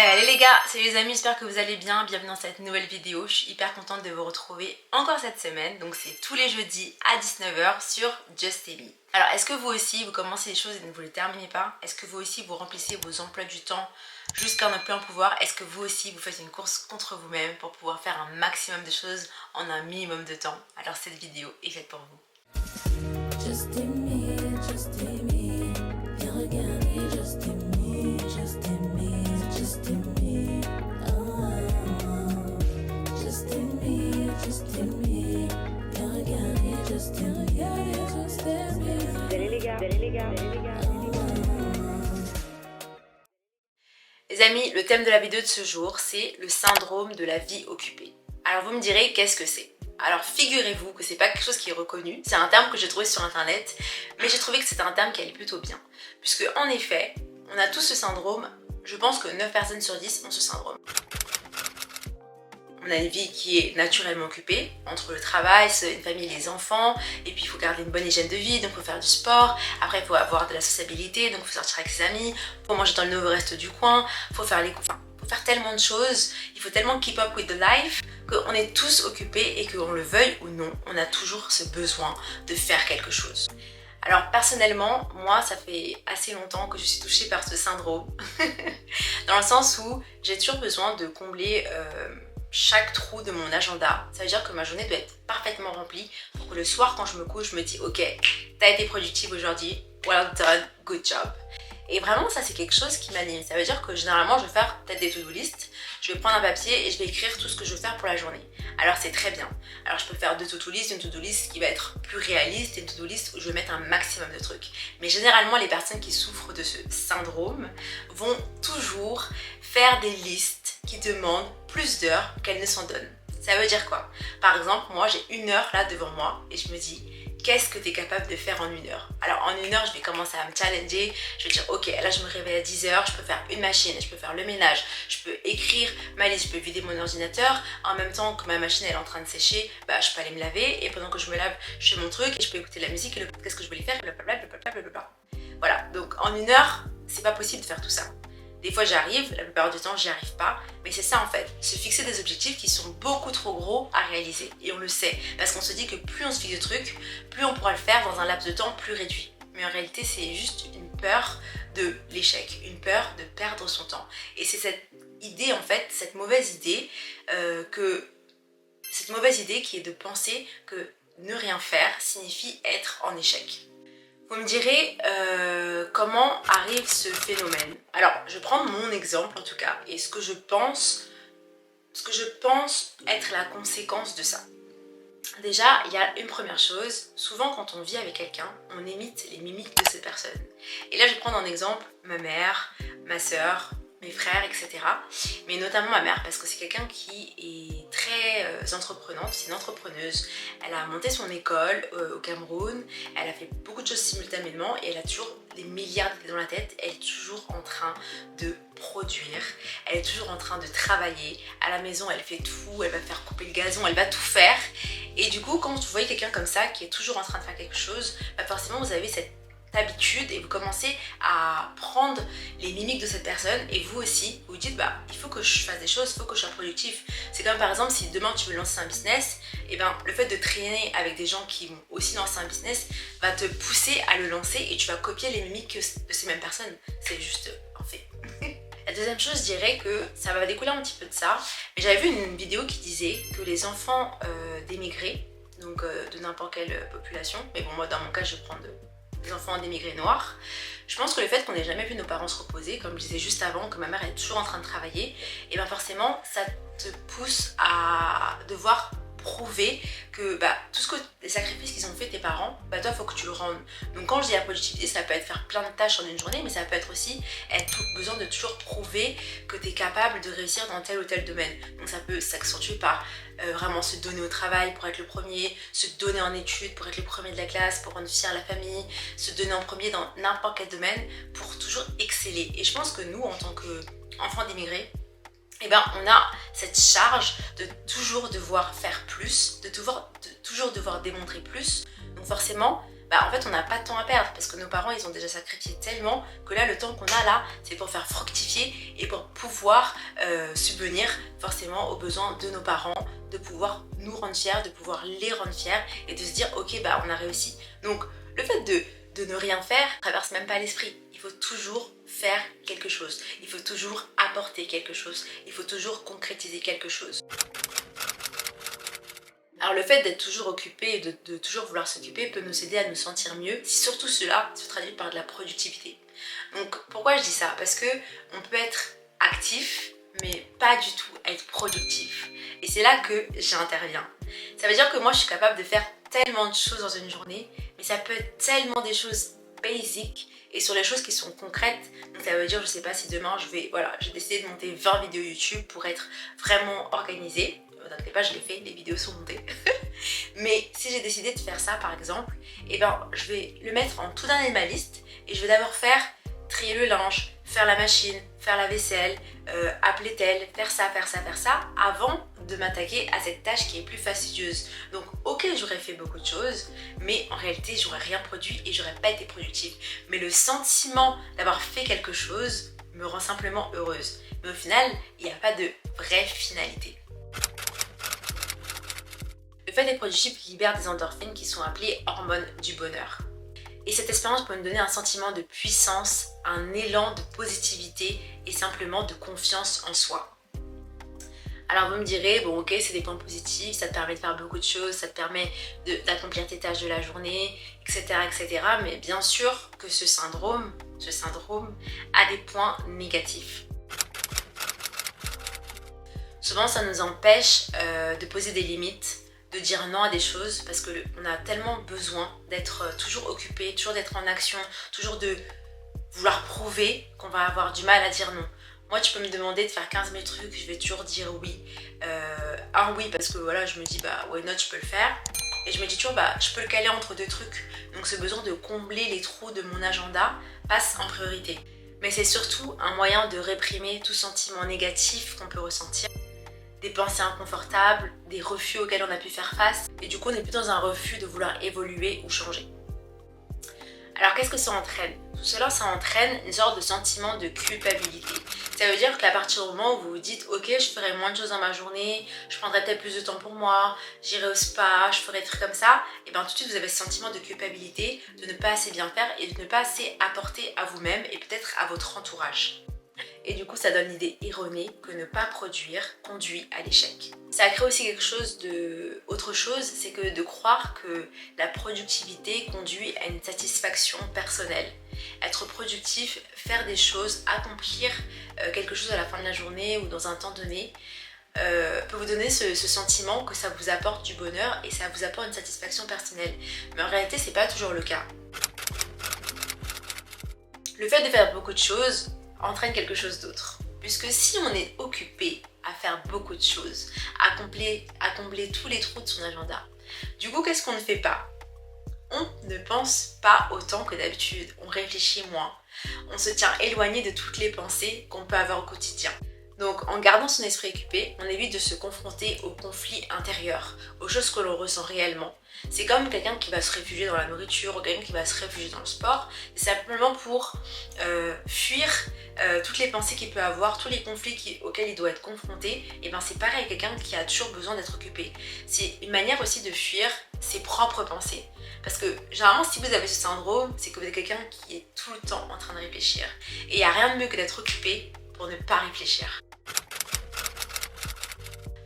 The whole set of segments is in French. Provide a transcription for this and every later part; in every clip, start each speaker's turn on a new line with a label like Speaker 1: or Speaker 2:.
Speaker 1: Allez les gars, salut les amis, j'espère que vous allez bien, bienvenue dans cette nouvelle vidéo. Je suis hyper contente de vous retrouver encore cette semaine, donc c'est tous les jeudis à 19 h sur Just Me. Alors est-ce que vous aussi vous commencez les choses et ne vous les terminez pas? Est-ce que vous aussi vous remplissez vos emplois du temps jusqu'à ne plus en pouvoir? Est-ce que vous aussi vous faites une course contre vous-même pour pouvoir faire un maximum de choses en un minimum de temps? Alors cette vidéo est faite pour vous. Just me, just me, viens regarder Just Me, Just Me, Just Me, oh, Just Me, Just Me, viens regarder Just Me. Allez les gars, allez les gars, allez les gars. Les amis, le thème de la vidéo de ce jour, c'est le syndrome de la vie occupée. Alors vous me direz, qu'est-ce que c'est? Alors figurez-vous que c'est pas quelque chose qui est reconnu, c'est un terme que j'ai trouvé sur internet, mais j'ai trouvé que c'était un terme qui allait plutôt bien. Puisque en effet, on a tous ce syndrome, je pense que 9 personnes sur 10 ont ce syndrome. On a une vie qui est naturellement occupée, entre le travail, une famille et les enfants, et puis il faut garder une bonne hygiène de vie, donc il faut faire du sport, après il faut avoir de la sociabilité, donc il faut sortir avec ses amis, il faut manger dans le nouveau resto du coin, il faut faire les cours, il faut faire tellement de choses, il faut tellement keep up with the life, qu'on est tous occupés et qu'on le veuille ou non, on a toujours ce besoin de faire quelque chose. Alors personnellement, moi ça fait assez longtemps que je suis touchée par ce syndrome, dans le sens où j'ai toujours besoin de combler chaque trou de mon agenda. Ça veut dire que ma journée doit être parfaitement remplie pour que le soir quand je me couche, je me dis ok, t'as été productive aujourd'hui, well done, good job. Et vraiment ça c'est quelque chose qui m'anime. Ça veut dire que généralement je vais faire peut-être des to-do list, je vais prendre un papier et je vais écrire tout ce que je veux faire pour la journée. Alors c'est très bien. Alors je peux faire deux to-do list, une to-do list qui va être plus réaliste et une to-do list où je vais mettre un maximum de trucs. Mais généralement les personnes qui souffrent de ce syndrome vont toujours faire des listes qui demandent plus d'heures qu'elles ne s'en donnent. Ça veut dire quoi? Par exemple, moi j'ai une heure là devant moi et je me dis qu'est-ce que tu es capable de faire en une heure? Alors en une heure, je vais commencer à me challenger, je vais dire ok, là je me réveille à 10 h, je peux faire une machine, je peux faire le ménage, je peux écrire ma liste, je peux vider mon ordinateur, en même temps que ma machine elle est en train de sécher, bah, je peux aller me laver et pendant que je me lave, je fais mon truc et je peux écouter la musique et le qu'est-ce que je voulais faire, blablabla. Voilà, donc en une heure, c'est pas possible de faire tout ça. Des fois j'arrive, la plupart du temps j'y arrive pas, mais c'est ça en fait, se fixer des objectifs qui sont beaucoup trop gros à réaliser. Et on le sait, parce qu'on se dit que plus on se fixe de trucs, plus on pourra le faire dans un laps de temps plus réduit. Mais en réalité c'est juste une peur de l'échec, une peur de perdre son temps. Et c'est cette idée en fait, cette mauvaise idée qui est de penser que ne rien faire signifie être en échec. Vous me direz comment arrive ce phénomène. Alors, je vais prendre mon exemple en tout cas et ce que je pense être la conséquence de ça. Déjà, il y a une première chose, souvent quand on vit avec quelqu'un, on imite les mimiques de cette personne. Et là, je vais prendre en exemple ma mère, ma soeur, mes frères, etc. Mais notamment ma mère, parce que c'est quelqu'un qui est très entreprenante, c'est une entrepreneuse. Elle a monté son école au Cameroun, elle a fait beaucoup de choses simultanément et elle a toujours des milliards d'idées dans la tête. Elle est toujours en train de produire, elle est toujours en train de travailler. À la maison, elle fait tout, elle va faire couper le gazon, elle va tout faire. Et du coup, quand vous voyez quelqu'un comme ça qui est toujours en train de faire quelque chose, bah forcément vous avez cette habitude et vous commencez à prendre les mimiques de cette personne et vous aussi vous dites bah il faut que je fasse des choses, il faut que je sois productif. C'est comme par exemple si demain tu veux lancer un business, et ben le fait de traîner avec des gens qui vont aussi lancer un business va te pousser à le lancer et tu vas copier les mimiques de ces mêmes personnes. C'est juste un fait. La deuxième chose, je dirais que ça va découler un petit peu de ça, mais j'avais vu une vidéo qui disait que les enfants d'émigrés, donc de n'importe quelle population, mais bon moi dans mon cas je vais prendre des enfants d'émigrés noirs, je pense que le fait qu'on n'ait jamais vu nos parents se reposer, comme je disais juste avant, que ma mère est toujours en train de travailler, et bien forcément ça te pousse à devoir prouver que bah, les sacrifices qu'ils ont fait tes parents, bah toi faut que tu le rendes. Donc quand je dis la productivité, ça peut être faire plein de tâches en une journée, mais ça peut être aussi besoin de toujours prouver que tu es capable de réussir dans tel ou tel domaine. Donc ça peut s'accentuer par vraiment se donner au travail pour être le premier, se donner en études pour être le premier de la classe, pour rendre fier la famille, se donner en premier dans n'importe quel domaine pour toujours exceller. Et je pense que nous, en tant qu'enfants d'immigrés, eh ben, on a cette charge de toujours devoir faire plus, de toujours devoir démontrer plus. Donc forcément, en fait on n'a pas de temps à perdre parce que nos parents ils ont déjà sacrifié tellement que là le temps qu'on a là c'est pour faire fructifier et pour pouvoir subvenir forcément aux besoins de nos parents, de pouvoir nous rendre fiers, de pouvoir les rendre fiers et de se dire ok on a réussi. Donc le fait de ne rien faire ne traverse même pas l'esprit. Il faut toujours faire quelque chose, il faut toujours apporter quelque chose, il faut toujours concrétiser quelque chose. Alors le fait d'être toujours occupé et de toujours vouloir s'occuper peut nous aider à nous sentir mieux si surtout cela se traduit par de la productivité. Donc pourquoi je dis ça? Parce que on peut être actif mais pas du tout être productif. Et c'est là que j'interviens. Ça veut dire que moi je suis capable de faire tellement de choses dans une journée, mais ça peut être tellement des choses basiques et sur les choses qui sont concrètes. Donc ça veut dire, je sais pas si demain j'ai décidé de monter 20 vidéos YouTube pour être vraiment organisée. Ne vous inquiétez pas, je l'ai fait, les vidéos sont montées. Mais si j'ai décidé de faire ça par exemple, je vais le mettre en tout dernier de ma liste et je vais d'abord faire trier le linge, faire la machine, faire la vaisselle, appeler tel, faire ça, avant de m'attaquer à cette tâche qui est plus fastidieuse. Donc ok, j'aurais fait beaucoup de choses, mais en réalité j'aurais rien produit et j'aurais pas été productive. Mais le sentiment d'avoir fait quelque chose me rend simplement heureuse. Mais au final, il n'y a pas de vraie finalité. Le fait d'être productif libère des endorphines qui sont appelées hormones du bonheur. Et cette expérience peut me donner un sentiment de puissance, un élan de positivité et simplement de confiance en soi. Alors vous me direz, bon ok c'est des points positifs, ça te permet de faire beaucoup de choses, ça te permet d'accomplir tes tâches de la journée, etc. Mais bien sûr que ce syndrome a des points négatifs. Souvent ça nous empêche de poser des limites, de dire non à des choses parce qu'on a tellement besoin d'être toujours occupé, toujours d'être en action, toujours de vouloir prouver qu'on va avoir du mal à dire non. Moi tu peux me demander de faire 15 000 trucs, je vais toujours dire oui. Un oui parce que voilà je me dis why not, je peux le faire. Et je me dis toujours je peux le caler entre deux trucs. Donc ce besoin de combler les trous de mon agenda passe en priorité. Mais c'est surtout un moyen de réprimer tout sentiment négatif qu'on peut ressentir. Des pensées inconfortables, des refus auxquels on a pu faire face. Et du coup on n'est plus dans un refus de vouloir évoluer ou changer. Alors qu'est-ce que ça entraîne? Tout cela, ça entraîne une sorte de sentiment de culpabilité. Ça veut dire qu'à partir du moment où vous vous dites ok je ferai moins de choses dans ma journée, je prendrai peut-être plus de temps pour moi, j'irai au spa, je ferai des trucs comme ça, et bien tout de suite vous avez ce sentiment de culpabilité, de ne pas assez bien faire et de ne pas assez apporter à vous-même et peut-être à votre entourage. Et du coup ça donne l'idée erronée que ne pas produire conduit à l'échec. Ça crée aussi autre chose, c'est que de croire que la productivité conduit à une satisfaction personnelle. Être productif, faire des choses, accomplir quelque chose à la fin de la journée ou dans un temps donné peut vous donner ce sentiment que ça vous apporte du bonheur et ça vous apporte une satisfaction personnelle. Mais en réalité c'est pas toujours le cas. Le fait de faire beaucoup de choses entraîne quelque chose d'autre. Puisque si on est occupé à faire beaucoup de choses, à combler tous les trous de son agenda, du coup qu'est-ce qu'on ne fait pas? On ne pense pas autant que d'habitude, on réfléchit moins, on se tient éloigné de toutes les pensées qu'on peut avoir au quotidien. Donc en gardant son esprit occupé, on évite de se confronter aux conflits intérieurs, aux choses que l'on ressent réellement. C'est comme quelqu'un qui va se réfugier dans la nourriture ou quelqu'un qui va se réfugier dans le sport. C'est simplement pour fuir toutes les pensées qu'il peut avoir, tous les conflits auxquels il doit être confronté. Et ben c'est pareil, quelqu'un qui a toujours besoin d'être occupé. C'est une manière aussi de fuir ses propres pensées. Parce que généralement si vous avez ce syndrome, c'est que vous êtes quelqu'un qui est tout le temps en train de réfléchir. Et il n'y a rien de mieux que d'être occupé pour ne pas réfléchir.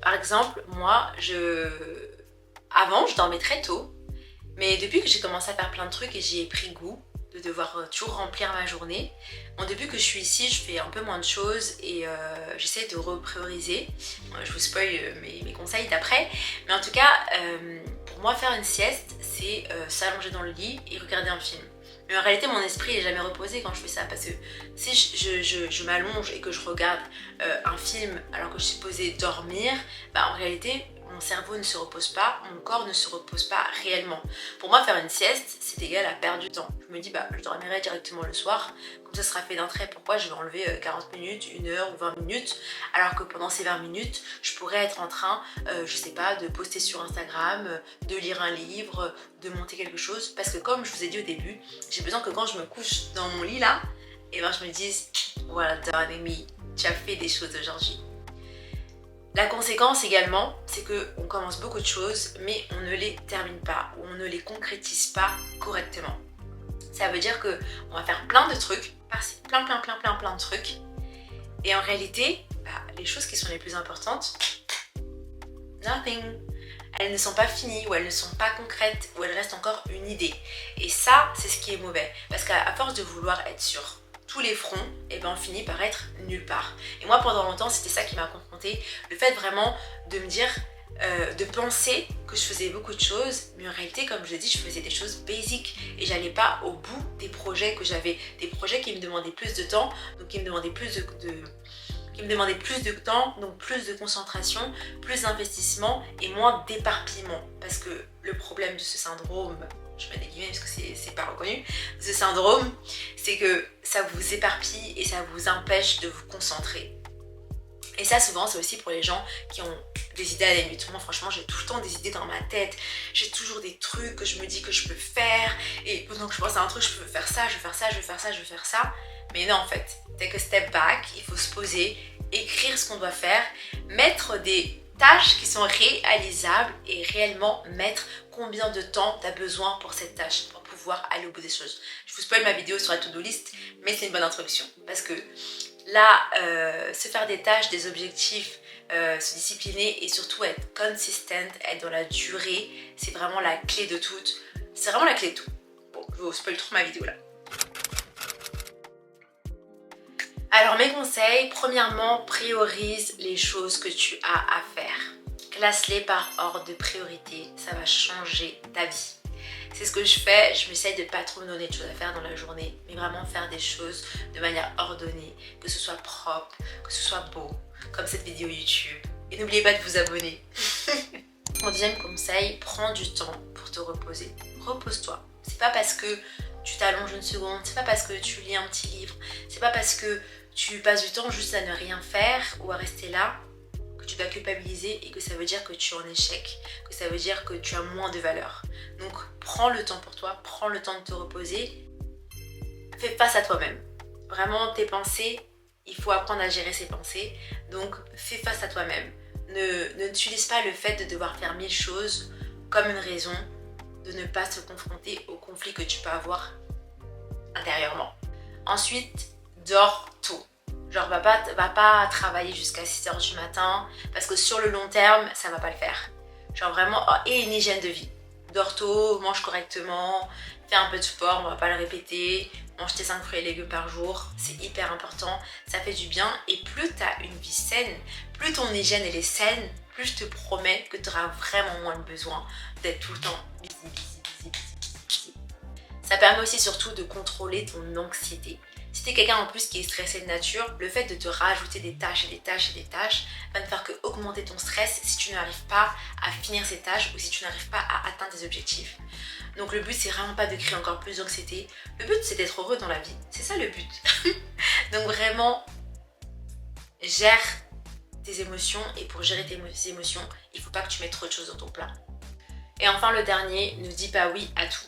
Speaker 1: Par exemple, moi, avant, je dormais très tôt, mais depuis que j'ai commencé à faire plein de trucs et j'y ai pris goût de devoir toujours remplir ma journée, depuis que je suis ici, je fais un peu moins de choses et j'essaie de reprioriser. Je vous spoil mes conseils d'après, mais en tout cas, pour moi, faire une sieste, c'est s'allonger dans le lit et regarder un film. Mais en réalité, mon esprit n'est jamais reposé quand je fais ça parce que si je m'allonge et que je regarde un film alors que je suis supposée dormir, en réalité, mon cerveau ne se repose pas, mon corps ne se repose pas réellement. Pour moi, faire une sieste, c'est égal à perdre du temps. Je me dis, bah, je dormirai directement le soir, comme ça sera fait d'un trait. Pourquoi je vais enlever 40 minutes, 1 heure ou 20 minutes, alors que pendant ces 20 minutes, je pourrais être en train, je sais pas, de poster sur Instagram, de lire un livre, de monter quelque chose. Parce que comme je vous ai dit au début, j'ai besoin que quand je me couche dans mon lit là, et ben je me dise, well done Amy, tu as fait des choses aujourd'hui. La conséquence également, c'est qu'on commence beaucoup de choses, mais on ne les termine pas, ou on ne les concrétise pas correctement. Ça veut dire qu'on va faire plein de trucs, plein de trucs, et en réalité, les choses qui sont les plus importantes, nothing. Elles ne sont pas finies, ou elles ne sont pas concrètes, ou elles restent encore une idée. Et ça, c'est ce qui est mauvais, parce qu'à force de vouloir être sur tous les fronts, et ben on finit par être nulle part. Et moi pendant longtemps c'était ça qui m'a confrontée, le fait vraiment de me dire, de penser que je faisais beaucoup de choses, mais en réalité comme je l'ai dit, je faisais des choses basiques et j'allais pas au bout des projets que j'avais, des projets qui me demandaient plus de temps, donc qui me demandaient plus de temps, donc plus de concentration, plus d'investissement et moins d'éparpillement. Parce que le problème de ce syndrome, je mets des guillemets parce que c'est pas reconnu, ce syndrome, c'est que ça vous éparpille et ça vous empêche de vous concentrer. Et ça souvent c'est aussi pour les gens qui ont des idées à la limite. Moi franchement j'ai tout le temps des idées dans ma tête, j'ai toujours des trucs que je me dis que je peux faire et pendant que je pense à un truc je peux faire ça, je vais faire ça, je vais faire ça, je vais faire ça. Mais non en fait, take a step back, il faut se poser, écrire ce qu'on doit faire, mettre des tâches qui sont réalisables et réellement mettre combien de temps tu as besoin pour cette tâche, pour pouvoir aller au bout des choses. Je vous spoil ma vidéo sur la to-do list, mais c'est une bonne introduction parce que là, se faire des tâches, des objectifs, se discipliner et surtout être consistent, être dans la durée, c'est vraiment la clé de tout. C'est vraiment la clé de tout. Bon, je vous spoil trop ma vidéo là. Alors mes conseils, premièrement, priorise les choses que tu as à faire. Classe-les par ordre de priorité, ça va changer ta vie. C'est ce que je fais, je m'essaye de pas trop me donner de choses à faire dans la journée, mais vraiment faire des choses de manière ordonnée, que ce soit propre, que ce soit beau, comme cette vidéo YouTube. Et n'oubliez pas de vous abonner. Mon deuxième conseil, prends du temps pour te reposer. Repose-toi. C'est pas parce que tu t'allonges une seconde, c'est pas parce que tu lis un petit livre, c'est pas parce que tu passes du temps juste à ne rien faire ou à rester là que tu dois culpabiliser et que ça veut dire que tu es en échec, que ça veut dire que tu as moins de valeur. Donc prends le temps pour toi, prends le temps de te reposer, fais face à toi-même. Vraiment tes pensées, il faut apprendre à gérer ses pensées, donc fais face à toi-même. N'utilise pas le fait de devoir faire 1000 choses comme une raison de ne pas se confronter au conflit que tu peux avoir intérieurement. Ensuite, dors tôt. Genre va pas travailler jusqu'à 6h du matin parce que sur le long terme, ça va pas le faire. Genre vraiment, et une hygiène de vie. Dors tôt, mange correctement, fais un peu de sport, on va pas le répéter, mange tes 5 fruits et légumes par jour, c'est hyper important, ça fait du bien et plus tu as une vie saine, plus ton hygiène elle est saine, plus je te promets que tu auras vraiment moins besoin d'être tout le temps busy. Ça permet aussi surtout de contrôler ton anxiété. Si tu es quelqu'un en plus qui est stressé de nature, le fait de te rajouter des tâches va ne faire que augmenter ton stress si tu n'arrives pas à finir ces tâches ou si tu n'arrives pas à atteindre tes objectifs. Donc le but c'est vraiment pas de créer encore plus d'anxiété, le but c'est d'être heureux dans la vie, c'est ça le but. Donc vraiment, gère tes émotions et pour gérer tes émotions, il faut pas que tu mettes trop de choses dans ton plat. Et enfin le dernier, ne dis pas oui à tout.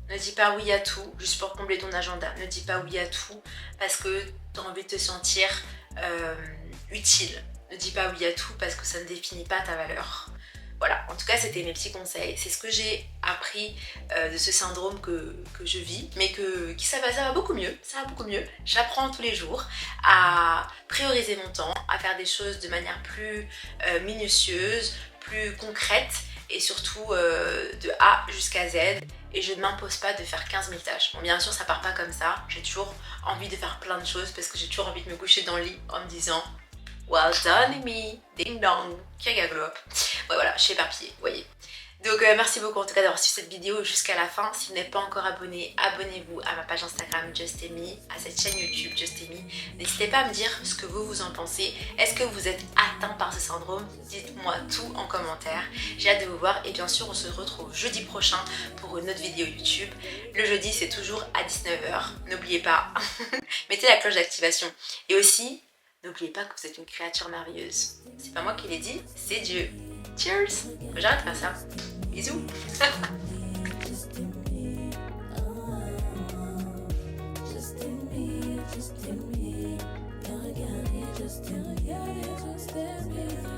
Speaker 1: Ne dis pas oui à tout juste pour combler ton agenda. Ne dis pas oui à tout parce que tu as envie de te sentir utile. Ne dis pas oui à tout parce que ça ne définit pas ta valeur. Voilà, en tout cas c'était mes petits conseils. C'est ce que j'ai appris de ce syndrome que je vis, mais ça va beaucoup mieux. Ça va beaucoup mieux. J'apprends tous les jours à prioriser mon temps, à faire des choses de manière plus minutieuse, plus concrète et surtout de A jusqu'à Z. Et je ne m'impose pas de faire 15 000 tâches. Bon, bien sûr, ça part pas comme ça. J'ai toujours envie de faire plein de choses parce que j'ai toujours envie de me coucher dans le lit en me disant well done me, ding dong, Kiaga glow up. Ouais, voilà, je suis éparpillée, vous voyez. Donc merci beaucoup en tout cas d'avoir suivi cette vidéo jusqu'à la fin. Si vous n'êtes pas encore abonné, abonnez-vous à ma page Instagram Just Amy, à cette chaîne YouTube Just Amy. N'hésitez pas à me dire ce que vous en pensez. Est-ce que vous êtes atteint par ce syndrome? Dites-moi tout en commentaire. J'ai hâte de vous voir et bien sûr on se retrouve jeudi prochain pour une autre vidéo YouTube. Le jeudi c'est toujours à 19 h. N'oubliez pas, mettez la cloche d'activation. Et aussi, n'oubliez pas que vous êtes une créature merveilleuse. C'est pas moi qui l'ai dit, c'est Dieu. Cheers! J'arrête de faire ça. Bisous.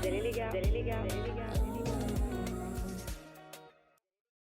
Speaker 2: Dale les gars.